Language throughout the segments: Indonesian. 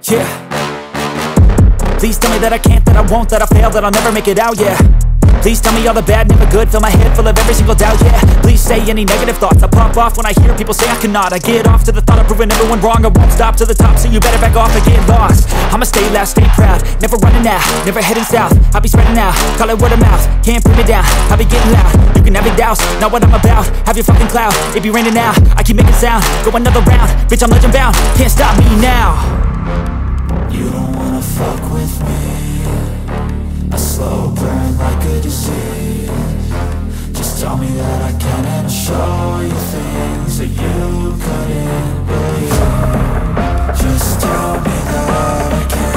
Yeah. Please tell me that I can't, that I won't, that I fail, that I'll never make it out, yeah. Please tell me all the bad, never good, fill my head full of every single doubt, yeah. Please say any negative thoughts, I pop off when I hear people say I cannot. I get off to the thought of proving everyone wrong, I won't stop to the top, so you better back off and get lost. I'ma stay loud, stay proud, never running out, never heading south. I'll be spreading out, call it word of mouth, can't put me down, I'll be getting loud. You can have your doubts, not what I'm about, have your fucking clout. It be raining now, I keep making sound, go another round, bitch I'm legend bound, can't stop me now. You don't wanna fuck with me, a slow burn like a disease. Just tell me that I can and I'll show you things that you couldn't believe. Just tell me that I can,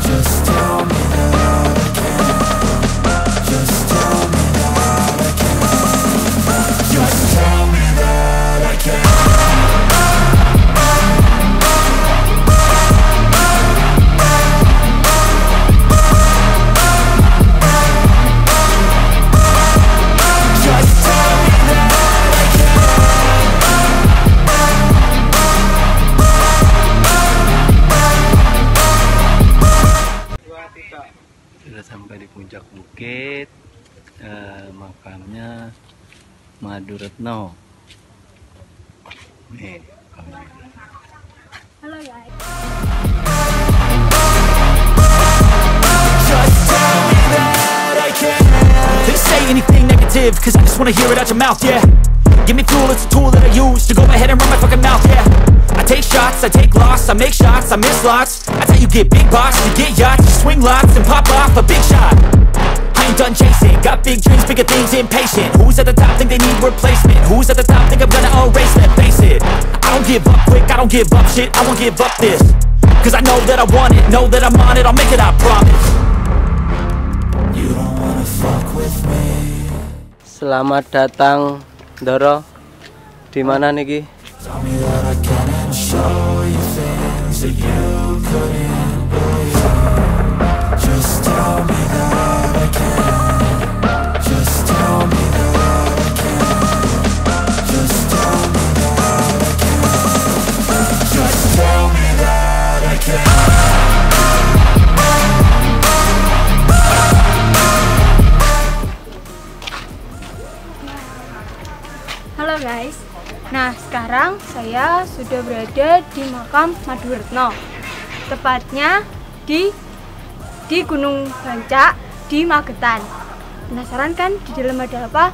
just tell me that I can, just tell me that I can, just tell me that I can. Sudah sampai di puncak bukit, makamnya Madu Retno. Nih, halo guys. Please say anything negative, cause I just wanna hear it out your mouth, yeah. Give me fuel, it's a tool that I use to go ahead and run my fucking mouth, yeah. I take shots, I take loss, I make shots, I miss lots. That's how you get big box, you get yachts, you swing lots and pop off a big shot. I ain't done chasing, got big dreams, bigger things, impatient. Who's at the top think they need replacement? Who's at the top think I'm gonna erase them? Face it, I don't give up quick, I don't give up shit, I won't give up this. Cause I know that I want it, know that I'm on it, I'll make it, I promise. You don't wanna fuck with me. Selamat datang Doro. Di mana niki? Tell me that I can and show you things that you couldn't believe. Just tell me that I can, just tell me that I can, just tell me that I can, just tell me that I can. Halo guys. Nah, sekarang saya sudah berada di makam Madu Retno. Tepatnya di Gunung Bancak di Magetan. Penasaran kan di dalam ada apa?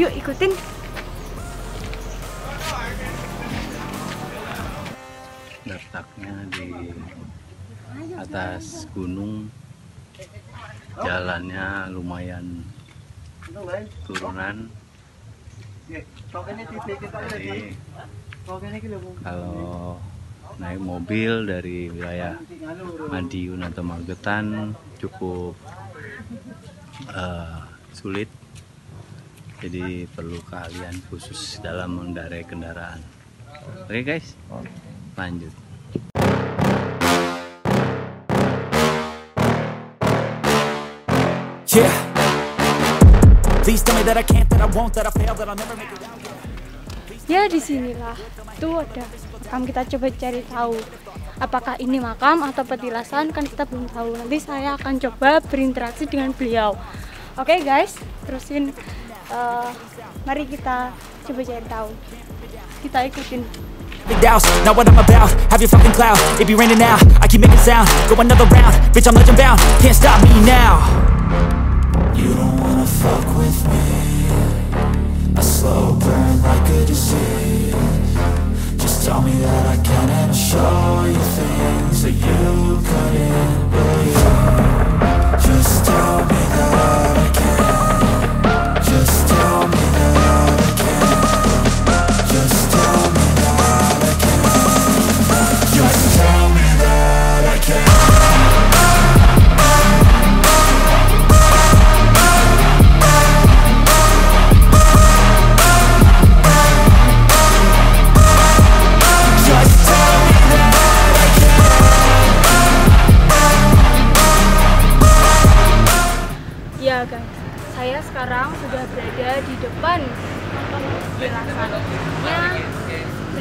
Yuk ikutin. Letaknya di atas gunung, jalannya lumayan turunan. Jadi kalau naik mobil dari wilayah Madiun atau Magetan cukup sulit, jadi perlu keahlian khusus dalam mengendarai kendaraan. Oke guys, lanjut. Yeah. Please tell me that I can't, that I won't, that I fail, that I'll never make it out. Ya, disinilah tuh ada makam. Kita coba cari tahu apakah ini makam atau petilasan, kan kita belum tahu. Nanti saya akan coba berinteraksi dengan beliau. Oke guys, terusin. Mari kita coba cari tahu. Kita ikutin. Big doubts, not what I'm about, have your fucking clout. It be raining now, I keep making sound. Go another round, bitch I'm legend bound, can't stop me now. You don't wanna fuck with me, a slow burn like a disease. Just tell me that I can and I'll show you things that you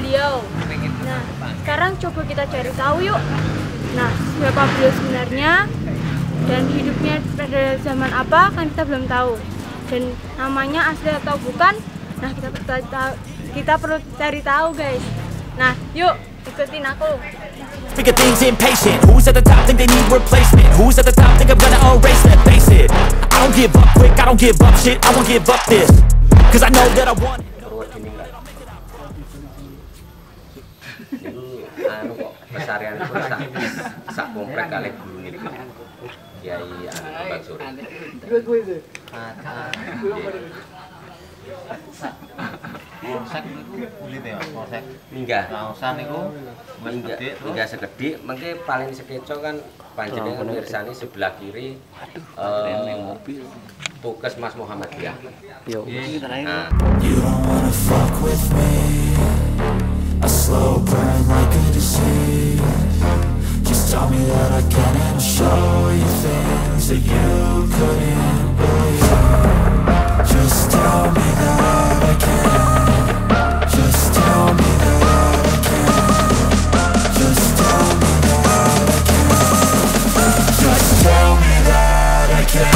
beliau. Nah, sekarang coba kita cari tahu yuk. Nah, siapa beliau sebenarnya dan hidupnya pada zaman apa kan kita belum tahu. Dan namanya asli atau bukan, nah kita perlu cari tahu guys. Nah, yuk ikutin aku. Speak of things impatient. Who's at the top think they need replacement? Who's at the top think I'm gonna erase that? Face it, I don't give up quick, I don't give up shit, I won't give up this, cause I know that I want it. Anu kok pesarian itu sak komplek kali guru ini Kiai Bang Suri. Polsek niku kulit ya, polsek. Minggah. Lausan niku minggah sekedhik, mengke paling sekeco kan panjenengan mirsani sebelah kiri Puskesmas Muhammadiyah. Yo, Nah, You don't wanna fuck with me. A slow burn like a disease. Just tell me that I can and I'll show you things that you couldn't believe. Just tell me that I can. Just tell me that I can. Just tell me that I can. Just tell me that I can.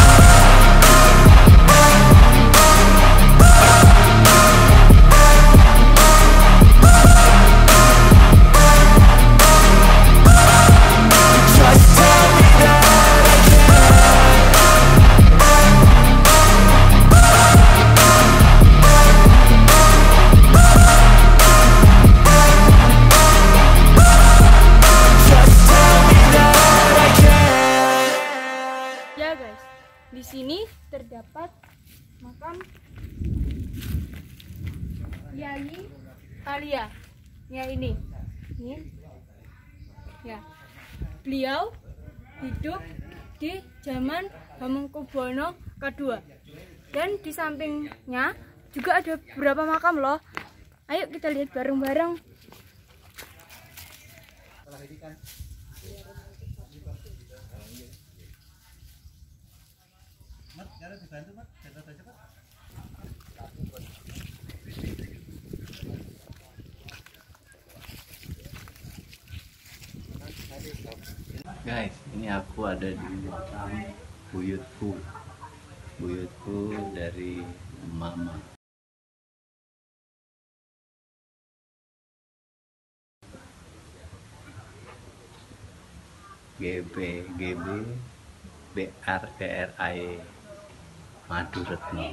Ya guys, di sini terdapat makam Yai Alia. Ya ini. Ya. Beliau hidup di zaman Hamengkubuwono kedua. Dan di sampingnya juga ada beberapa makam loh. Ayo kita lihat bareng-bareng. guys, ini aku ada di makam buyutku dari mama. GB BRTRAE Madu Retno.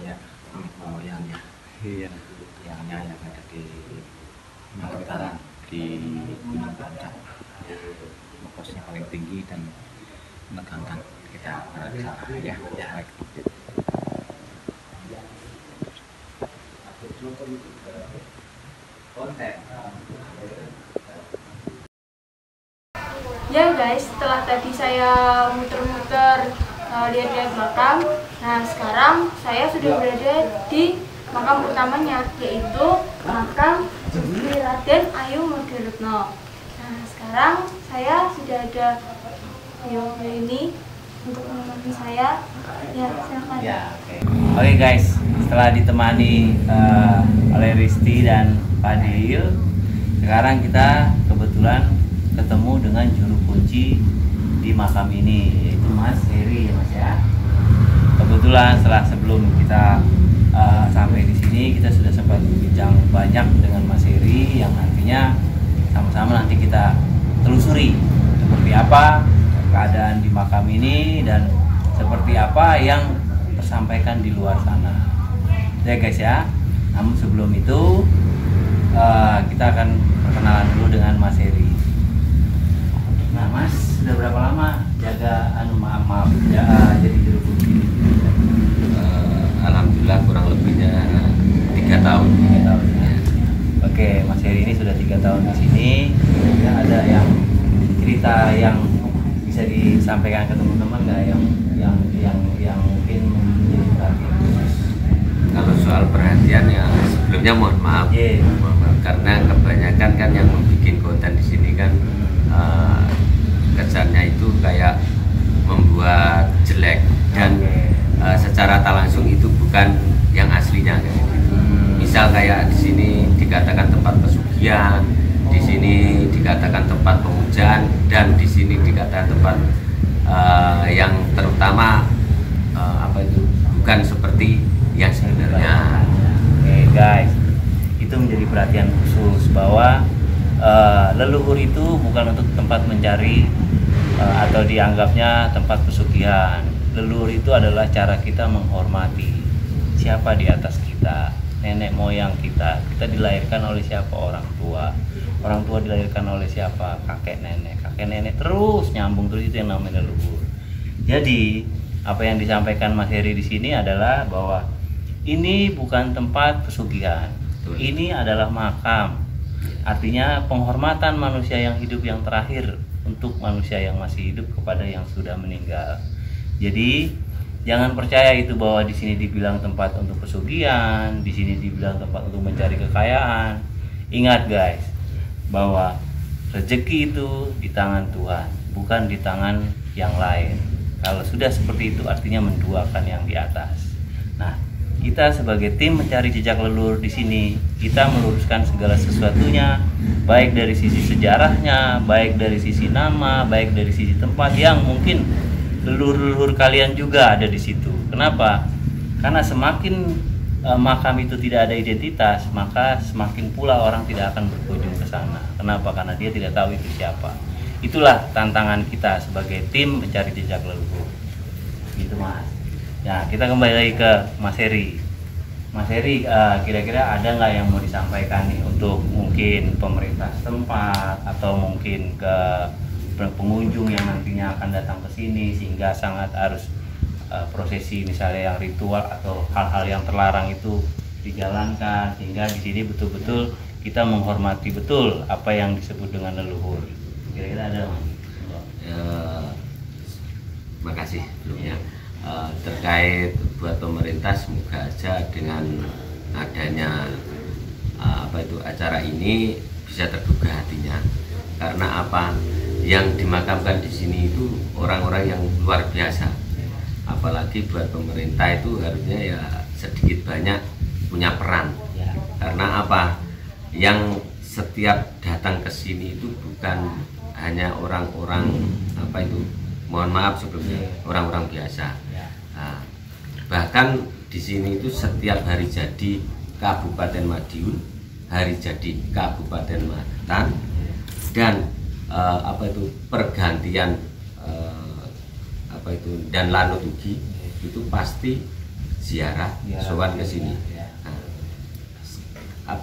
ya, moyangnya. Iya, Yang ada di Mataram di Gunung Bantang. Posnya paling tinggi dan menegangkan kita ya. Baik. Ya guys, setelah tadi saya muter-muter lihat-lihat makam, nah sekarang saya sudah berada di makam utamanya, yaitu makam Raden Ayu Moderetno. Nah sekarang saya sudah ada video ini untuk menemani saya. Ya silakan. ya, oke guys, setelah ditemani oleh Risti dan Fadil, sekarang kita kebetulan ketemu dengan juru kunci di makam ini, yaitu Mas Heri ya Mas ya. Kebetulan sebelum kita sampai di sini, kita sudah sempat bincang banyak dengan Mas Heri, yang nantinya sama-sama nanti kita telusuri seperti apa keadaan di makam ini dan seperti apa yang tersampaikan di luar sana ya guys ya. Namun sebelum itu kita akan perkenalan dulu dengan Mas Heri. Nah Mas, sudah berapa lama jaga jadi juru kunci? alhamdulillah kurang lebihnya 3 tahun. 3 tahun ya. Oke, Mas Heri ini sudah 3 tahun di sini. Ya, ada yang cerita yang bisa disampaikan ke teman-teman nggak yang mungkin menjadi perhatian khusus? Kalau soal perhatian ya sebelumnya mohon maaf, karena kebanyakan kan yang membuat konten di sini kan kesannya itu kayak membuat jelek dan secara tak langsung itu bukan yang aslinya kayak gitu. Misal kayak di sini dikatakan tempat pesugihan, di sini dikatakan tempat pemujaan, dan di sini dikatakan tempat yang terutama bukan seperti yang sebenarnya. Oke guys, itu menjadi perhatian khusus bahwa leluhur itu bukan untuk tempat mencari atau dianggapnya tempat pesugihan. Leluhur itu adalah cara kita menghormati siapa di atas kita, nenek moyang kita. Kita dilahirkan oleh siapa? Orang tua. Orang tua dilahirkan oleh siapa? Kakek nenek terus nyambung terus, itu yang namanya leluhur. Jadi apa yang disampaikan Mas Heri di sini adalah bahwa ini bukan tempat pesugihan. Ini adalah makam. Artinya penghormatan manusia yang hidup yang terakhir untuk manusia yang masih hidup kepada yang sudah meninggal. Jadi jangan percaya itu bahwa di sini dibilang tempat untuk pesugihan, di sini dibilang tempat untuk mencari kekayaan. Ingat guys, bahwa rezeki itu di tangan Tuhan, bukan di tangan yang lain. Kalau sudah seperti itu artinya menduakan yang di atas. Nah, kita sebagai tim mencari jejak leluhur di sini, kita meluruskan segala sesuatunya, baik dari sisi sejarahnya, baik dari sisi nama, baik dari sisi tempat yang mungkin leluhur-leluhur kalian juga ada di situ. Kenapa? Karena semakin makam itu tidak ada identitas, maka semakin pula orang tidak akan berkunjung ke sana. Kenapa? Karena dia tidak tahu itu siapa. Itulah tantangan kita sebagai tim mencari jejak leluhur. Gitu Mas. Ya, kita kembali lagi ke Mas Heri. Mas Heri, kira-kira ada nggak yang mau disampaikan nih untuk mungkin pemerintah setempat atau mungkin ke pengunjung yang nantinya akan datang ke sini, sehingga sangat harus prosesi misalnya yang ritual atau hal-hal yang terlarang itu dijalankan, sehingga di sini betul-betul kita menghormati betul apa yang disebut dengan leluhur. Kira-kira ada Mas? Makasih sebelumnya. Terkait buat pemerintah, semoga aja dengan adanya acara ini bisa terbuka hatinya. Karena apa yang dimakamkan di sini itu orang-orang yang luar biasa. Apalagi buat pemerintah itu harusnya ya sedikit banyak punya peran. Karena apa? Yang setiap datang ke sini itu bukan hanya orang-orang mohon maaf sebelumnya, orang-orang biasa. Nah, bahkan di sini itu setiap hari jadi Kabupaten Madiun, hari jadi Kabupaten Magetan, dan pergantian dan Lanut Ugi itu pasti ziarah sowan ke sini. Nah,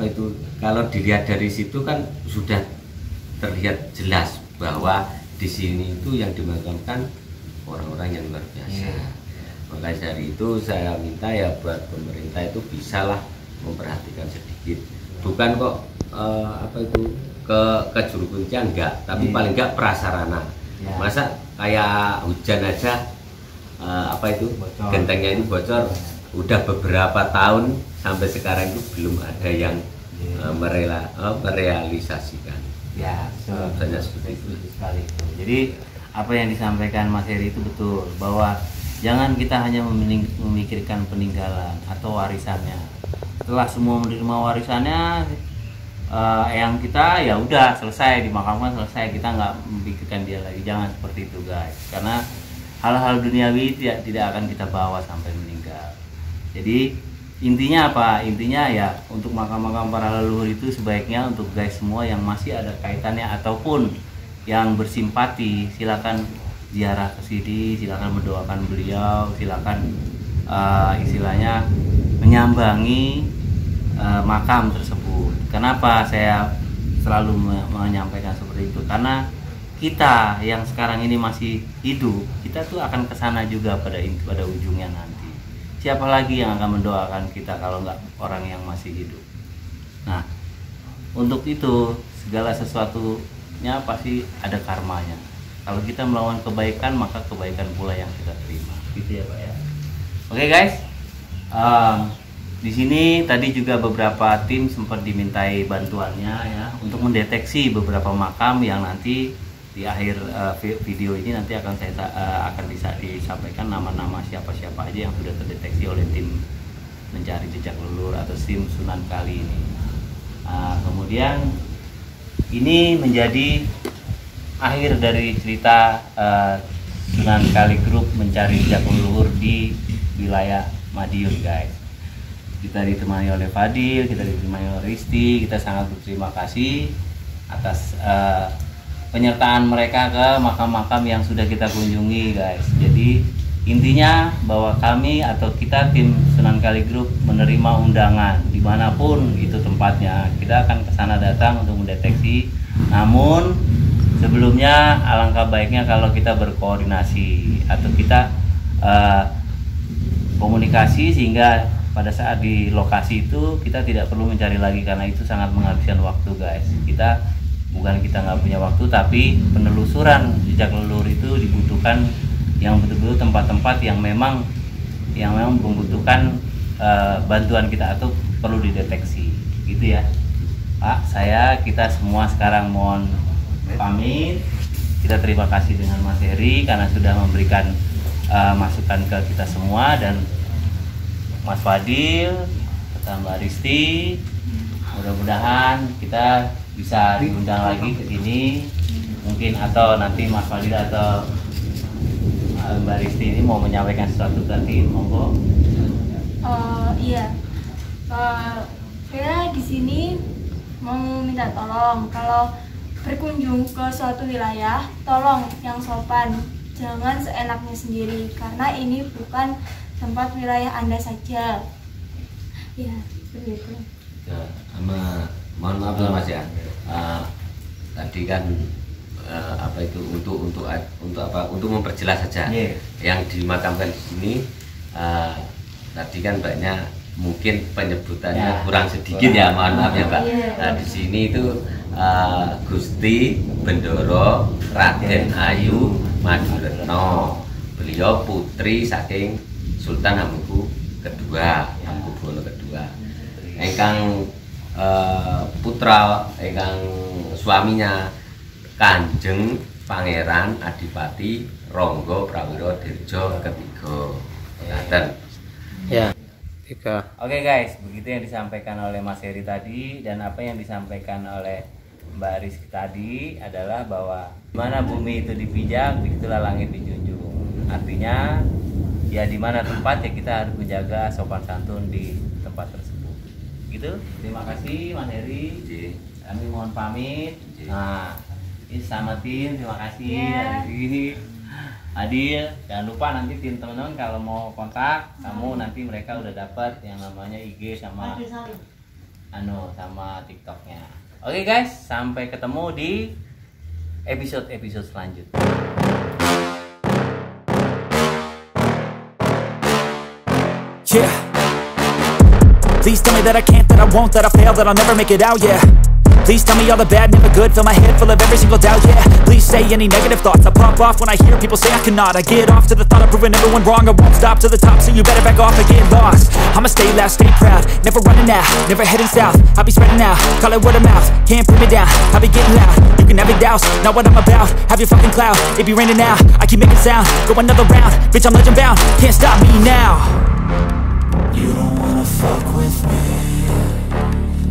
kalau dilihat dari situ kan sudah terlihat jelas bahwa di sini itu yang dimakamkan orang-orang yang luar biasa. Makanya dari itu saya minta ya buat pemerintah itu bisalah memperhatikan sedikit. Bukan kok ke juru kuncian enggak, tapi paling enggak prasarana. Masa kayak hujan aja gentengnya ini bocor, udah beberapa tahun sampai sekarang itu belum ada yang merealisasikan. Ya, sebenarnya seperti itu. Jadi apa yang disampaikan Mas Heri itu betul, bahwa jangan kita hanya memikirkan peninggalan atau warisannya. Setelah semua menerima warisannya, yang kita ya udah selesai, dimakamkan selesai, kita nggak memikirkan dia lagi. Jangan seperti itu guys, karena hal-hal duniawi tidak akan kita bawa sampai meninggal. Jadi intinya apa? Intinya ya untuk makam-makam para leluhur itu sebaiknya untuk guys semua yang masih ada kaitannya ataupun yang bersimpati, silakan ziarah ke sini, silakan mendoakan beliau, silakan istilahnya menyambangi makam tersebut. Kenapa saya selalu menyampaikan seperti itu? Karena kita yang sekarang ini masih hidup, kita tuh akan kesana juga pada ujungnya nanti. Siapa lagi yang akan mendoakan kita kalau nggak orang yang masih hidup? Nah, untuk itu segala sesuatunya pasti ada karmanya. Kalau kita melakukan kebaikan, maka kebaikan pula yang kita terima. Gitu ya Pak ya. Oke guys, di sini tadi juga beberapa tim sempat dimintai bantuannya ya untuk mendeteksi beberapa makam yang nanti di akhir video ini nanti akan bisa disampaikan nama-nama siapa-siapa aja yang sudah terdeteksi oleh tim mencari jejak leluhur atau tim Sunan Kali ini. Kemudian ini menjadi akhir dari cerita Sunan Kali Group mencari jejak leluhur di wilayah Madiun, guys. Kita ditemani oleh Fadil, kita ditemani oleh Risti. Kita sangat berterima kasih atas penyertaan mereka ke makam-makam yang sudah kita kunjungi, guys. Jadi intinya bahwa kami atau kita tim Sunan Kali Group menerima undangan dimanapun itu tempatnya. Kita akan ke sana datang untuk mendeteksi. Namun sebelumnya alangkah baiknya kalau kita berkoordinasi atau kita komunikasi sehingga pada saat di lokasi itu kita tidak perlu mencari lagi, karena itu sangat menghabiskan waktu, guys. Bukan kita nggak punya waktu, tapi penelusuran jejak leluhur itu dibutuhkan yang betul-betul tempat-tempat yang memang membutuhkan bantuan kita atau perlu dideteksi, gitu ya, Pak. Kita semua sekarang mohon pamit. Kita terima kasih dengan Mas Heri karena sudah memberikan masukan ke kita semua, dan Mas Fadil serta Mbak Risti. Mudah-mudahan kita bisa diundang lagi ke sini mungkin, atau nanti Mas Fadil atau Mbak Risti ini mau menyampaikan sesuatu tadi, monggo. Iya, saya di sini mau minta tolong kalau berkunjung ke suatu wilayah, tolong yang sopan, jangan seenaknya sendiri, karena ini bukan tempat wilayah Anda saja. Ya, begitu. Ya, mohon maaf ya Mas ya. Tadi kan untuk memperjelas saja. Yang dimakamkan di sini tadi kan banyak mungkin penyebutannya kurang sedikit ya, mohon maaf ya Pak. Nah, di sini itu Gusti Bendoro Raden Ayu Madiretno. Beliau putri saking Sultan Hamengkubuwono II. Ingkang putra ingkang suaminya Kanjeng Pangeran Adipati Ronggo Prawiro Dirjo ketiga. Ya, tiga. Oke, guys, begitu yang disampaikan oleh Mas Heri tadi, dan apa yang disampaikan oleh Mbak Rizky tadi adalah bahwa mana bumi itu dipijak, disitulah langit dijunjung. Artinya ya di mana tempat ya kita harus menjaga sopan santun di tempat tersebut. Gitu. Terima kasih Mas Heri. Kami mohon pamit. Nah, ini sama tim, terima kasih dari sini. Adil, jangan lupa nanti tim teman-teman kalau mau kontak kamu, nanti mereka udah dapat yang namanya IG sama sama TikToknya. Oke guys, sampai ketemu di episode selanjutnya. Yeah. Please tell me that I can't, that I won't, that I fail, that I'll never make it out, yeah. Please tell me all the bad, never good, fill my head full of every single doubt, yeah. Please say any negative thoughts, I pop off when I hear people say I cannot. I get off to the thought of proving everyone wrong, I won't stop to the top, so you better back off and get lost. I'ma stay loud, stay proud, never running out, never heading south. I'll be spreading out, call it word of mouth, can't put me down, I'll be getting loud. You can have your doubts, not what I'm about, have your fucking clout. It be raining now, I keep making sound, go another round, bitch I'm legend bound, can't stop me now. You don't wanna fuck with me,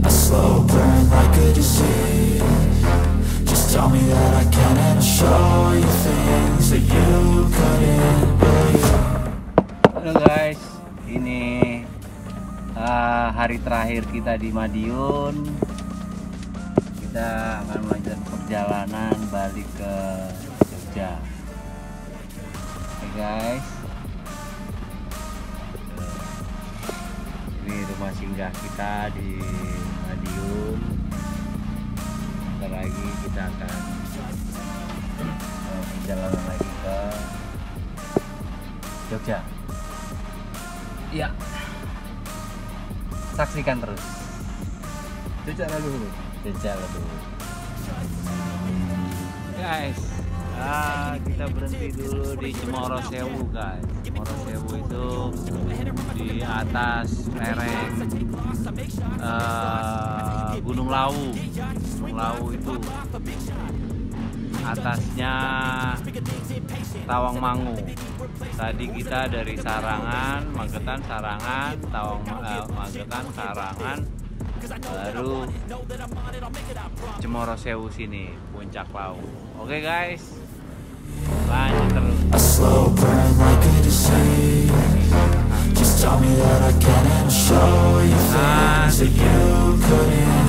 a slow burn like a disease. Just tell me that I can and I'll show you things that you couldn't believe. Halo guys, ini hari terakhir kita di Madiun. Kita akan melanjutkan perjalanan balik ke Jogja. Oke guys, ini rumah singgah kita di Madiun. Bentar lagi kita akan perjalanan lagi ke Jogja. Iya, saksikan terus. Jogja dulu. Guys, kita berhenti dulu di Cemoro Sewu, guys. Cemoro Sewu itu di atas lereng Gunung Lawu. Gunung Lawu itu atasnya Tawangmangu. Tadi kita dari Sarangan, Magetan, Sarangan, Magetan, Sarangan, baru Cemoro Sewu sini, Puncak Pau. Oke guys, lanjut terus. A slow burn like a disease. Just tell me that I can and I'll show you things that you couldn't